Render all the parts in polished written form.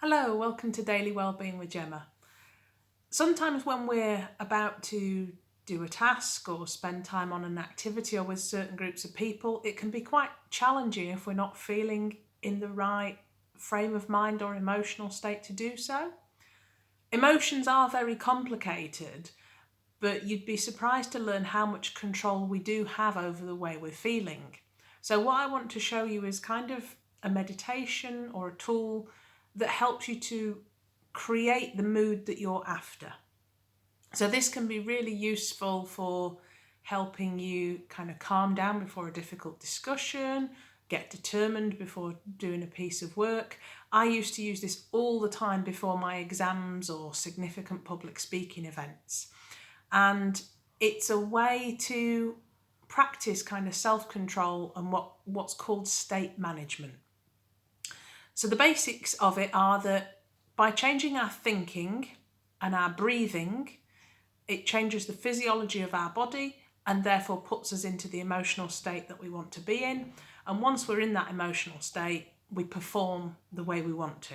Hello, welcome to Daily Wellbeing with Gemma. Sometimes when we're about to do a task or spend time on an activity or with certain groups of people, it can be quite challenging if we're not feeling in the right frame of mind or emotional state to do so. Emotions are very complicated, but you'd be surprised to learn how much control we do have over the way we're feeling. So what I want to show you is kind of a meditation or a tool that helps you to create the mood that you're after. So this can be really useful for helping you kind of calm down before a difficult discussion, get determined before doing a piece of work. I used to use this all the time before my exams or significant public speaking events. And it's a way to practice kind of self-control and what's called state management. So the basics of it are that by changing our thinking and our breathing, it changes the physiology of our body and therefore puts us into the emotional state that we want to be in. And once we're in that emotional state, we perform the way we want to.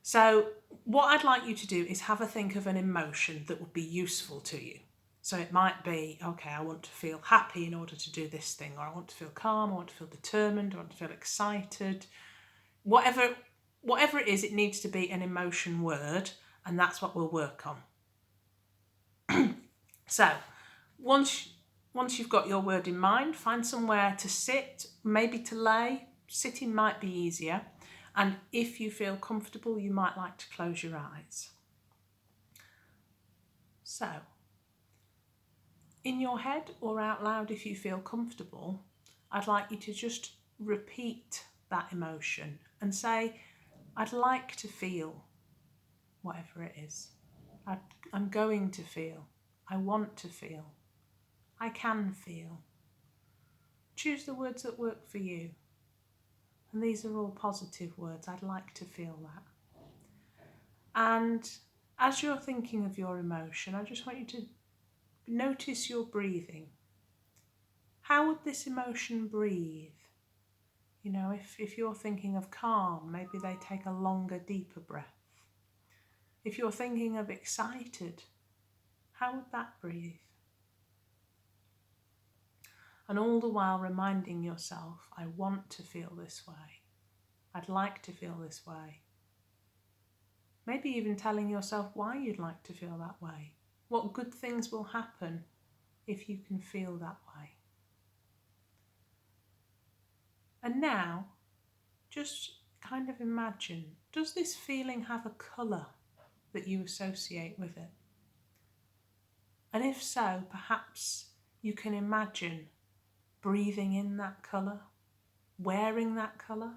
So what I'd like you to do is have a think of an emotion that would be useful to you. So it might be, okay, I want to feel happy in order to do this thing, or I want to feel calm, I want to feel determined, I want to feel excited. Whatever it is, it needs to be an emotion word, and that's what we'll work on. So once you've got your word in mind, find somewhere to sit, maybe to lay. Sitting might be easier. And if you feel comfortable, you might like to close your eyes. So, in your head or out loud, if you feel comfortable, I'd like you to just repeat that emotion and say, I'd like to feel whatever it is. I'm going to feel. I want to feel. I can feel. Choose the words that work for you. And these are all positive words. I'd like to feel that. And as you're thinking of your emotion, I just want you to notice your breathing. How would this emotion breathe? You know, if you're thinking of calm, maybe they take a longer, deeper breath. If you're thinking of excited, how would that breathe? And all the while reminding yourself, I want to feel this way. I'd like to feel this way. Maybe even telling yourself why you'd like to feel that way. What good things will happen if you can feel that way. And now, just kind of imagine, does this feeling have a colour that you associate with it? And if so, perhaps you can imagine breathing in that colour, wearing that colour,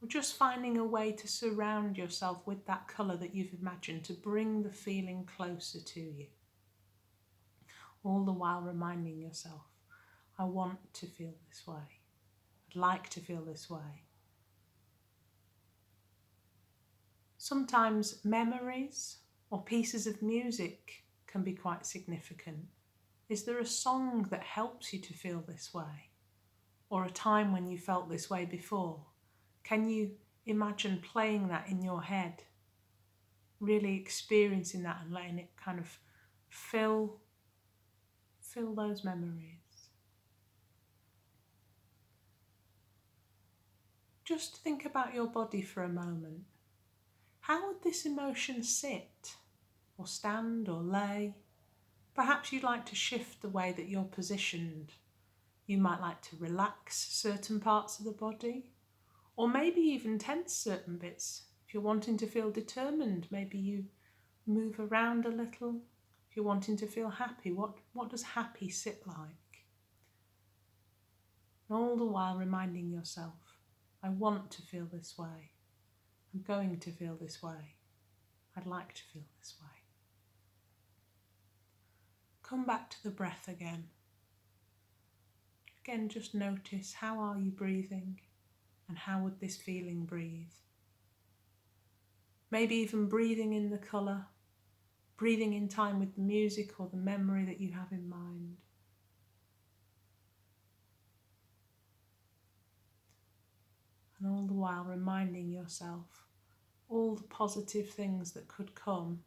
or just finding a way to surround yourself with that colour that you've imagined to bring the feeling closer to you. All the while reminding yourself, I want to feel this way. I'd like to feel this way. Sometimes memories or pieces of music can be quite significant. Is there a song that helps you to feel this way? Or a time when you felt this way before? Can you imagine playing that in your head? Really experiencing that and letting it kind of fill those memories. Just think about your body for a moment. How would this emotion sit, or stand, or lay? Perhaps you'd like to shift the way that you're positioned. You might like to relax certain parts of the body, or maybe even tense certain bits. If you're wanting to feel determined, maybe you move around a little. If you're wanting to feel happy, what does happy sit like? And all the while reminding yourself, I want to feel this way. I'm going to feel this way. I'd like to feel this way. Come back to the breath again. Again, just notice, how are you breathing and how would this feeling breathe? Maybe even breathing in the colour, breathing in time with the music or the memory that you have in mind. And all the while reminding yourself, all the positive things that could come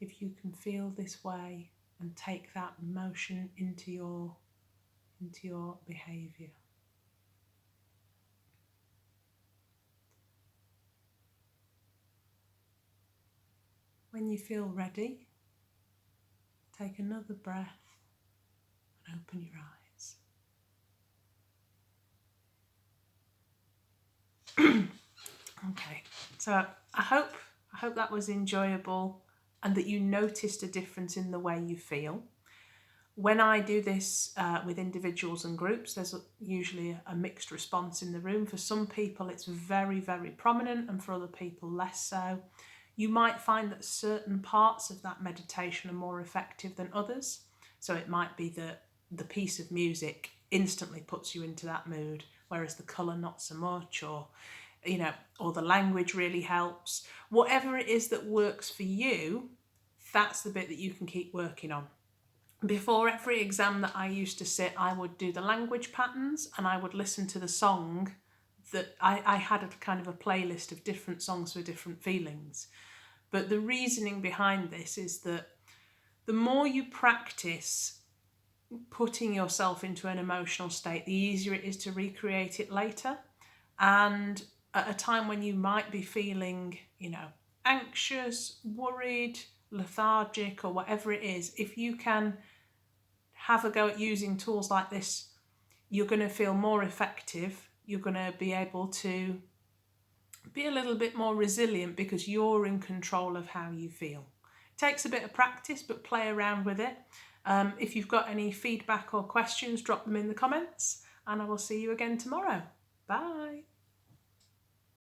if you can feel this way and take that emotion into your behaviour. When you feel ready, take another breath and open your eyes. Okay, so I hope that was enjoyable and that you noticed a difference in the way you feel. When I do this with individuals and groups, there's usually a mixed response in the room. For some people it's very, very prominent, and for other people less so. You might find that certain parts of that meditation are more effective than others. So it might be that the piece of music instantly puts you into that mood, whereas the colour not so much, or the language really helps. Whatever it is that works for you, that's the bit that you can keep working on. Before every exam that I used to sit, I would do the language patterns and I would listen to the song that I had a kind of a playlist of different songs for different feelings. But the reasoning behind this is that the more you practice putting yourself into an emotional state, the easier it is to recreate it later. And at a time when you might be feeling, anxious, worried, lethargic, or whatever it is, if you can have a go at using tools like this, you're going to feel more effective. You're going to be able to be a little bit more resilient because you're in control of how you feel. It takes a bit of practice, but play around with it. If you've got any feedback or questions, drop them in the comments, and I will see you again tomorrow. Bye.